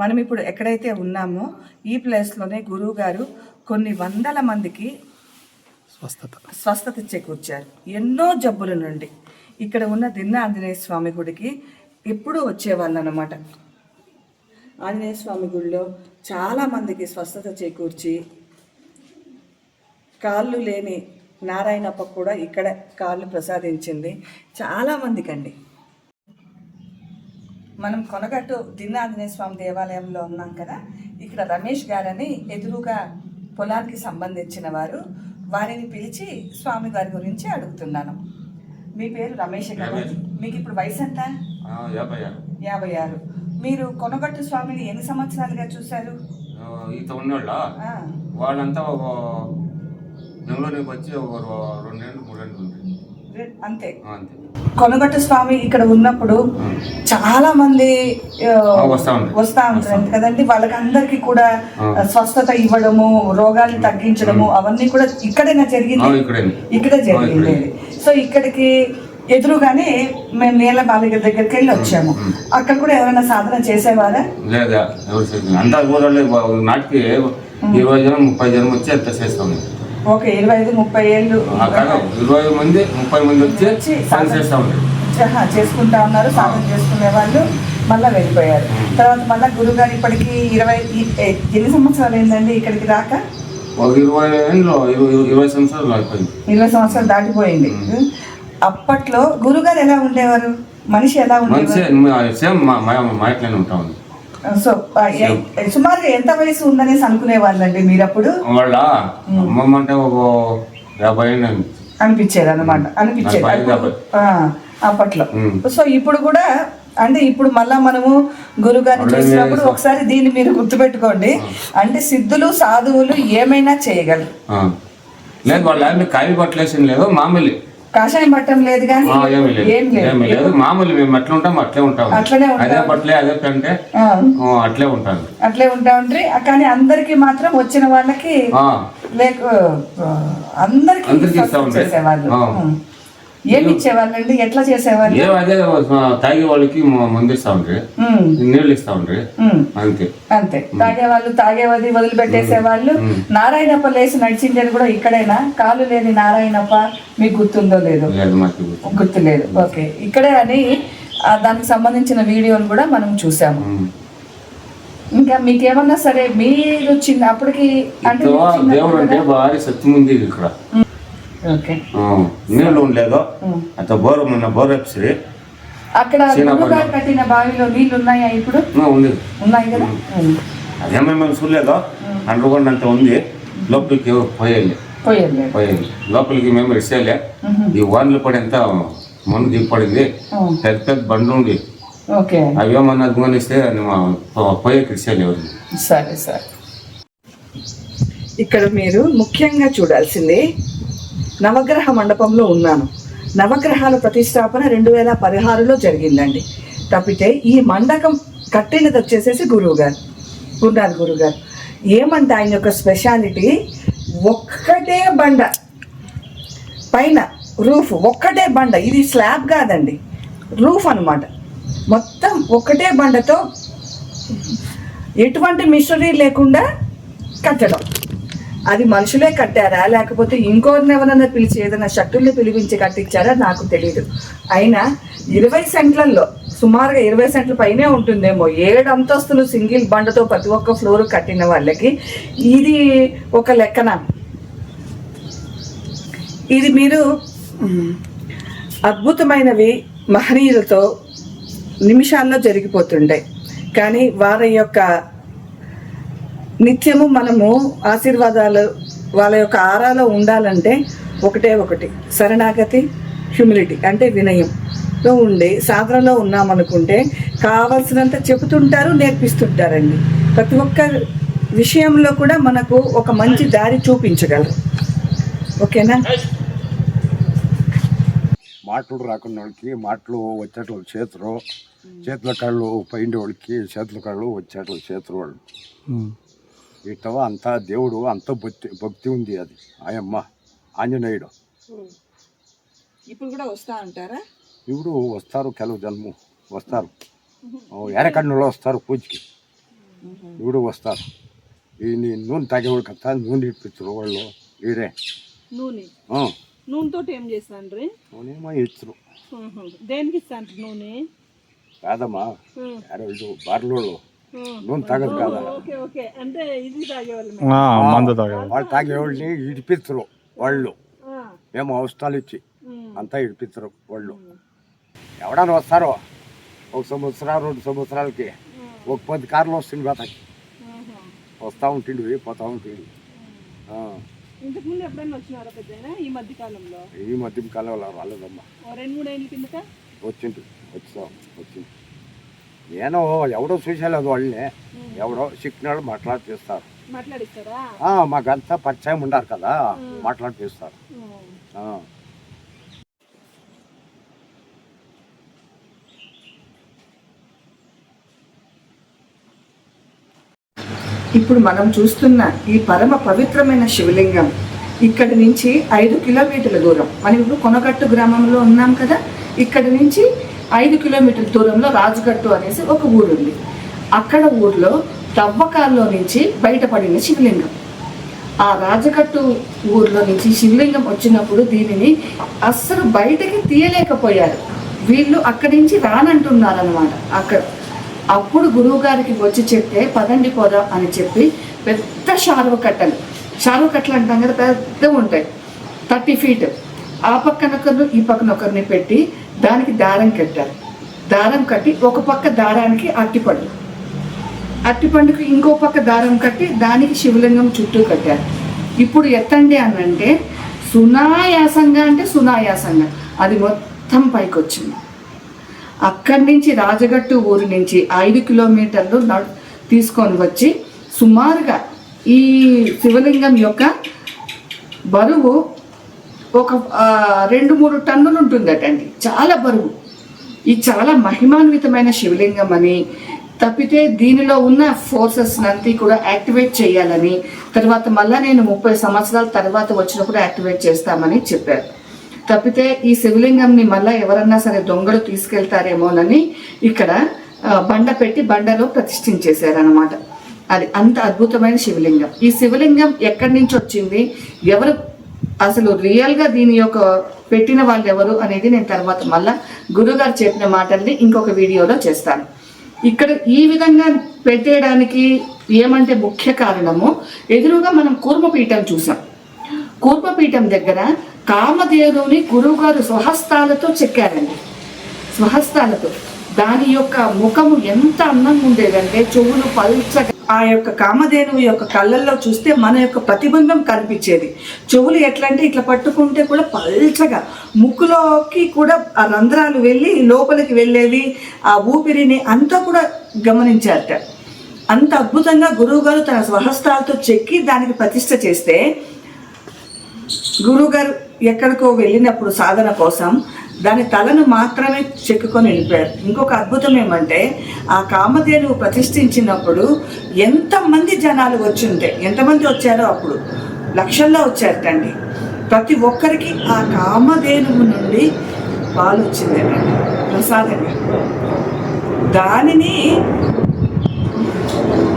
మనం ఇప్పుడు ఎక్కడైతే ఉన్నామో ఈ ప్లేస్లోనే గురువు గారు కొన్ని వందల మందికి స్వస్థత చేకూర్చారు. ఎన్నో జబ్బుల నుండి ఇక్కడ ఉన్న దిన్న ఆంజనేయ స్వామి గుడికి ఎప్పుడూ వచ్చేవాళ్ళు అన్నమాట. ఆంజనేయ స్వామి గుడిలో చాలామందికి స్వస్థత చేకూర్చి, కాళ్ళు లేని నారాయణప్ప కూడా ఇక్కడ కాళ్ళు ప్రసాదించింది చాలామందికి అండి. మనం కొనగట్టు దిన్న ఆంజనేయ స్వామి దేవాలయంలో ఉన్నాం కదా. ఇక్కడ రమేష్ గారని ఎదురుగా పొలానికి సంబంధించిన వారు, వారిని పిలిచి స్వామి గారి గురించి అడుగుతున్నాను. మీ పేరు రమేష్ గారు, మీకు ఇప్పుడు వయసు ఎంత? 56. మీరు కొనగట్టు స్వామిని ఎన్ని సంవత్సరాలుగా చూశారు? వాళ్ళంతా బెంగళూరుకి వచ్చి 2-3 అంతే. కొనగట్టు స్వామి ఇక్కడ ఉన్నప్పుడు చాలా మంది వస్తా ఉంటారు కదండి. వాళ్ళకి అందరికి కూడా స్వస్థత ఇవ్వడము, రోగాన్ని తగ్గించడము అవన్నీ కూడా ఇక్కడైనా జరిగింది. ఇక్కడే జరిగింది. సో ఇక్కడికి ఎదురుగానే మేము నీళ్ళ బాలిక దగ్గరికి వెళ్ళి వచ్చాము. అక్కడ కూడా ఎవరైనా సాధన చేసేవారా? లేదా, అంతా నాటికి 20 జనం 30 జనం వచ్చి అంత చేస్తాం. ఓకే, 25-30 ఏళ్ళు 20 మంది 30 మంది వచ్చి చేసుకుంటా ఉన్నారు. సాధన చేసుకునే వాళ్ళు మళ్ళీ వెళ్ళిపోయారు. తర్వాత మళ్ళీ గురుగారు ఇప్పటికి 20 సంవత్సరాలు అయిందండి ఇక్కడికి రాక? 20 సంవత్సరాలు అయిపోయింది. 20 సంవత్సరాలు దాటిపోయింది. అప్పట్లో గురుగారు ఎలా ఉండేవారు? మనిషి ఎలా ఉండేవారు? సో సుమారుగా ఎంత వయసు ఉందనేసి అనుకునే వాళ్ళండి మీరు అప్పుడు? వాళ్ళ అనిపించేది అనమాట, అనిపించేది అప్పట్లో. సో ఇప్పుడు కూడా అంటే ఇప్పుడు మళ్ళా మనము గురుగారిని చూసినప్పుడు ఒకసారి దీన్ని మీరు గుర్తుపెట్టుకోండి. అంటే సిద్ధులు సాధువులు ఏమైనా చేయగలరు. లేదు, వాళ్ళ కాయలు పట్టలేసిన లేదు, మామూలు కాషాయం పట్టం లేదు కానీ ఏం లేదు, మామూలు మేము అట్లా ఉంటాం అట్లే ఉంటాం. అదే పట్లే అదే కంటే అట్లే ఉంటాను, అట్లే ఉంటా ఉంటే. కానీ అందరికి మాత్రం వచ్చిన వాళ్ళకి లేక అందరికి చేసేవాళ్ళు. ఏమి ఇచ్చేవాళ్ళండి? ఎట్లా చేసేవాళ్ళు? అదే తాగే వాళ్ళకి మందు ఇస్తా ఉండ్రి, నీళ్ళు ఇస్తా ఉండ్రి, అంతే అంతే. తాగేవాది వదిలిపెట్టేసేవాళ్ళు. నారాయణప్ప లేచి నడిచిండేది కూడా ఇక్కడేనా? కాలు లేని నారాయణప్ప మీకు గుర్తుందో లేదో? గుర్తులేదు. ఓకే, ఇక్కడే అని దానికి సంబంధించిన వీడియోని కూడా మనం చూసాము. ఇంకా మీకేమన్నా సరే మీరు అప్పటికి అంటే దేవుడు అంటే భారీ సత్యం ఉంది ఇక్కడ. నీళ్ళు ఉండలేదు, అంత బోర్ బోర్ వేసి అక్కడ కట్టిన బావిలో నీళ్ళు ఉన్నాయా ఇప్పుడు? ఉన్నాయి కదా. అదేమేమి చూడలేదు, అండర్గ్రౌండ్ అంతా ఉంది. లోపలికి పోయాలి లోపలికి మేము రిసేలే. ఈ వాన్లు పడి ఎంత మందు దిగిపడింది, పెద్ద పెద్ద బండ్లు ఉంది. అవేమన్నా అభిమానిస్తే పోయే రిసేలు ఎవరు. సరే సరే. ఇక్కడ మీరు ముఖ్యంగా చూడాల్సింది నవగ్రహ మండపంలో ఉన్నాను. నవగ్రహాల ప్రతిష్టాపన 2016లో జరిగిందండి. తప్పితే ఈ మండపం కట్టినది వచ్చేసేసి గురుగారు. ఏమంటే ఆయన యొక్క స్పెషాలిటీ ఒక్కటే బండ పైన రూఫ్, ఒక్కటే బండ. ఇది స్లాబ్ కాదండి, రూఫ్ అనమాట. మొత్తం ఒక్కటే బండతో ఎటువంటి మిషనరీ లేకుండా కట్టడం. అది మనుషులే కట్టారా లేకపోతే ఇంకోరిని ఎవరన్నా పిలిచి ఏదైనా శక్తుల్ని పిలిపించి కట్టించారా నాకు తెలియదు. అయినా 20 సెంట్లలో సుమారుగా 20 సెంట్ల పైనే ఉంటుందేమో 7 అంతస్తులు సింగిల్ బండతో ప్రతి ఒక్క ఫ్లోర్ కట్టిన వాళ్ళకి ఇది ఒక లెక్కన. ఇది మీరు అద్భుతమైనవి మహనీయులతో నిమిషాల్లో జరిగిపోతుండే. కానీ వారి యొక్క నిత్యము మనము ఆశీర్వాదాలు వాళ్ళ యొక్క ఆరాలో ఉండాలంటే ఒకటి శరణాగతి, హ్యూమిలిటీ అంటే వినయంలో ఉండి సాధనలో ఉన్నామనుకుంటే కావాల్సినంత చెబుతుంటారు, నేర్పిస్తుంటారండి. ప్రతి ఒక్క విషయంలో కూడా మనకు ఒక మంచి దారి చూపించగలరు. ఓకేనా? మాటలు రాకుండా వాళ్ళకి మాటలు వచ్చేటోళ్ళు చేతుల కాళ్ళు పైన వాళ్ళకి చేతుల కాళ్ళు వచ్చేటోళ్ళు చేతులు వాళ్ళు ఇటవా అంతా దేవుడు అంత భక్తి ఉంది. అది ఆయమ్మ ఆంజనేయుడు. ఇప్పుడు కూడా వస్తా అంటారా? ఇప్పుడు వస్తారు, ಕೆಲವು జన్మ వస్తారు, ఎరకన్నులో వస్తారు పూజకి. ఇప్పుడు వస్తారు ఈ నూనె తాగేవాళ్ళు కదా నూనె ఇప్పించరు వాళ్ళు ఈడే నూనె ఆ, నూనెతో ఏం చేస్తాండ్రి నూనెమో ఇచ్చరు దేనికి ఇస్తాండ్రి నూనె కాదమ్మా యారో ఇది బార్లోళ్ళు నూనె తాగదు కదా ఓకే ఓకే అంటే ఇది తాగేవాళ్ళు మందు తాగే వాళ్ళు తాగేవాళ్ళని ఇడిపిస్తారు వాళ్ళు మేము అవసరాలు ఇచ్చి అంతా ఇడిపిస్తారు వాళ్ళు ఎవడన్నా వస్తారో 1 సంవత్సరం 2 సంవత్సరాలకి ఒక 10 కార్లు వస్తుంది బతకి వస్తూ ఉంటుంది పోతూ ఉంటుంది ఇంతకుముందు ఎప్పుడైనా వచ్చినారా పెద్దయినా ఈ మధ్య కాలంలో ఈ మధ్య కాలంలో రాలేదమ్మా 2-3 ఏళ్ళ కిందట వచ్చింది వచ్చింది నేను ఎవడో చూసేలేదు వాళ్ళని ఎవడో సిగ్నల్ మాట్లాడిపిస్తారు మాట్లాడిస్తారా మాకంతా పరిచయం ఉండారు కదా మాట్లాడిపిస్తారు ఇప్పుడు మనం చూస్తున్న ఈ పరమ పవిత్రమైన శివలింగం ఇక్కడి నుంచి 5 కిలోమీటర్ల దూరం. మనం ఇప్పుడు కొనగట్టు గ్రామంలో ఉన్నాం కదా, ఇక్కడి నుంచి 5 కిలోమీటర్ల దూరంలో రాజుగట్టు అనేసి ఒక ఊరు ఉంది. అక్కడ ఊర్లో తవ్వకాల్లో నుంచి బయటపడిన శివలింగం. ఆ రాజగట్టు ఊర్లో నుంచి శివలింగం వచ్చినప్పుడు దీనిని అస్సలు బయటకి తీయలేకపోయారు. వీళ్ళు అక్కడి నుంచి రానంటున్నారనమాట. అప్పుడు గురువు గారికి వచ్చి చెప్తే పదండి పోదాం అని చెప్పి పెద్ద షారువ కట్టలు అంటాం కదా, పెద్దగా ఉంటాయి 30 ఫీట్. ఆ పక్కన ఒకరు ఈ పక్కన ఒకరిని పెట్టి దానికి దారం కట్టారు. దారం కట్టి ఒక పక్క దారానికి అట్టిపండుకి ఇంకో పక్క దారం కట్టి దానికి శివలింగం చుట్టూ కట్టారు. ఇప్పుడు ఎత్తండి అని అంటే సునాయాసంగా అది మొత్తం పైకి వచ్చింది. అక్కడి నుంచి రాజగట్టు ఊరి నుంచి 5 కిలోమీటర్లు తీసుకొని వచ్చి సుమారుగా ఈ శివలింగం యొక్క బరువు ఒక 2-3 టన్నులు ఉంటుందటండి. చాలా బరువు. ఇది చాలా మహిమాన్వితమైన శివలింగం అని, తప్పితే దీనిలో ఉన్న ఫోర్సెస్ నంతా కూడా యాక్టివేట్ చేయాలని, తర్వాత మళ్ళీ నేను 30 సంవత్సరాల తర్వాత వచ్చినప్పుడు యాక్టివేట్ చేస్తామని చెప్పారు. తప్పితే ఈ శివలింగంని మళ్ళీ ఎవరన్నా సరే దొంగలు తీసుకెళ్తారేమోనని ఇక్కడ బండ పెట్టి బండలో ప్రతిష్ఠించేశారనమాట. అది అంత అద్భుతమైన శివలింగం. ఈ శివలింగం ఎక్కడి నుంచి వచ్చింది, ఎవరు అసలు రియల్గా దీని యొక్క పెట్టిన వాళ్ళు ఎవరు అనేది నేను తర్వాత మళ్ళీ గురుగారు చెప్పిన మాటల్ని ఇంకొక వీడియోలో చేస్తాను. ఇక్కడ ఈ విధంగా పెట్టేయడానికి ఏమంటే ముఖ్య కారణము, ఎదురుగా మనం కూర్మపీఠం చూసాం. కూర్మపీఠం దగ్గర కామధేనుని గురువుగారు స్వహస్తాలతో చెక్కారండి. స్వహస్తాలతో దాని యొక్క ముఖము ఎంత అందంగా ఉండేదంటే చెవులు పల్చగా, ఆ యొక్క కామధేనువు యొక్క కళ్ళల్లో చూస్తే మన యొక్క ప్రతిబింబం కనిపించేది. చెవులు ఎట్లా అంటే ఇట్లా పట్టుకుంటే కూడా పల్చగా, ముక్కులోకి కూడా ఆ రంధ్రాలు వెళ్ళి లోపలికి వెళ్ళేవి. ఆ ఊపిరిని అంతా కూడా గమనించారట. అంత అద్భుతంగా గురువుగారు తన స్వహస్తాలతో చెక్కి దానికి ప్రతిష్ఠ చేస్తే, గురువుగారు ఎక్కడికో వెళ్ళినప్పుడు సాధన కోసం దాని తలను మాత్రమే చెక్కుకొని వెళ్ళిపోయారు. ఇంకొక అద్భుతం ఏమంటే, ఆ కామధేనువు ప్రతిష్ఠించినప్పుడు ఎంతమంది జనాలు వచ్చి ఉంటే, ఎంతమంది వచ్చారో అప్పుడు లక్షల్లో వచ్చారటండి. ప్రతి ఒక్కరికి ఆ కామధేనువు నుండి పాలు వచ్చిందండి ప్రసాదంగా. దానిని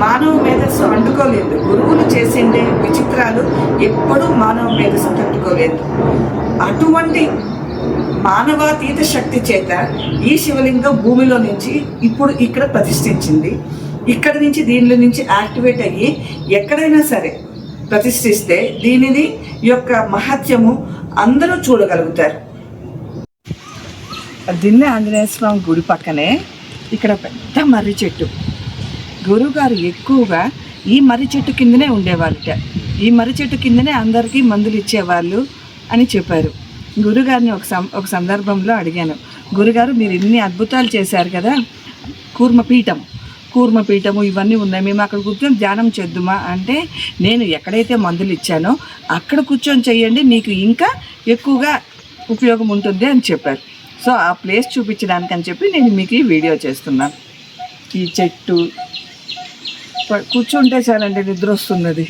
మానవ మేధస్సు అంటుకోలేదు. గురువులు చేసిండే విచిత్రాలు ఎప్పుడూ మానవ మేధస్సు తట్టుకోలేదు. అటువంటి మానవాతీత శక్తి చేత ఈ శివలింగం భూమిలో నుంచి ఇప్పుడు ఇక్కడ ప్రతిష్ఠించింది. ఇక్కడ నుంచి దీనిలో నుంచి యాక్టివేట్ అయ్యి ఎక్కడైనా సరే ప్రతిష్ఠిస్తే దీనిని యొక్క మహత్యము అందరూ చూడగలుగుతారు. దిన్నె ఆంజనేయ స్వామి గుడి పక్కనే ఇక్కడ పెద్ద మర్రి చెట్టు. గురువుగారు ఎక్కువగా ఈ మర్రి చెట్టు కిందనే ఉండేవాళ్ళట. ఈ మర్రి చెట్టు కిందనే అందరికీ మందులు ఇచ్చేవాళ్ళు అని చెప్పారు. గురుగారిని ఒక సందర్భంలో అడిగాను, గురుగారు మీరు ఇన్ని అద్భుతాలు చేశారు కదా, కూర్మపీఠము ఇవన్నీ ఉన్నాయి, మేము అక్కడ కూర్చొని ధ్యానం చేద్దామా అంటే, నేను ఎక్కడైతే మందులు ఇచ్చానో అక్కడ కూర్చొని చెయ్యండి, మీకు ఇంకా ఎక్కువగా ఉపయోగం ఉంటుంది అని చెప్పారు. సో ఆ ప్లేస్ చూపించడానికి అని చెప్పి నేను మీకు ఈ వీడియో చేస్తున్నాను. ఈ చెట్టు కూర్చుంటే చాలండి నిద్ర వస్తున్నది.